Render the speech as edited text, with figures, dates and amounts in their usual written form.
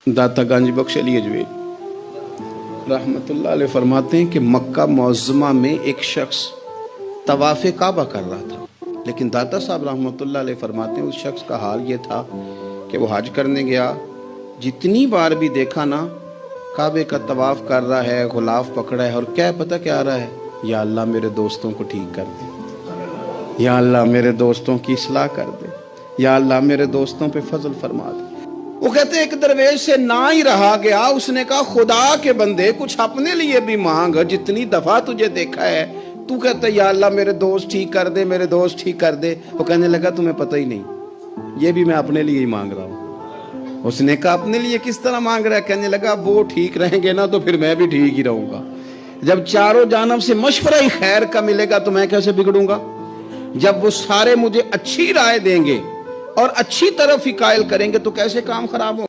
दाता गांजी बख्श अली अजमेर रहमतुल्लाह अलैह फरमाते हैं कि मक्का मुअज़्ज़मा में एक शख्स तवाफ़े काबा कर रहा था, लेकिन दाता साहब रहमतुल्लाह अलैह फरमाते हैं उस शख्स का हाल ये था कि वो हज करने गया, जितनी बार भी देखा ना काबे का तवाफ़ कर रहा है, गुलाफ पकड़ा है और क्या पता क्या आ रहा है, या अल्लाह मेरे दोस्तों को ठीक कर दे, या अल्लाह मेरे दोस्तों की इस्लाह कर दे, या अल्लाह मेरे दोस्तों पे फजल फरमा दे। वो कहते एक दरवेश से ना ही रहा गया, उसने कहा खुदा के बंदे कुछ अपने लिए भी मांग, जितनी दफा तुझे देखा है तू कहता या अल्लाह मेरे दोस्त ठीक कर दे, मेरे दोस्त ठीक कर दे। वो कहने लगा तुम्हें पता ही नहीं, ये भी मैं अपने लिए ही मांग रहा हूँ। उसने कहा अपने लिए किस तरह मांग रहा है? कहने लगा वो ठीक रहेंगे ना तो फिर मैं भी ठीक ही रहूंगा। जब चारों जानब से मशवरा ही खैर का मिलेगा तो मैं कैसे बिगड़ूंगा? जब वो सारे मुझे अच्छी राय देंगे और अच्छी तरफ ही कायल करेंगे तो कैसे काम खराब हो।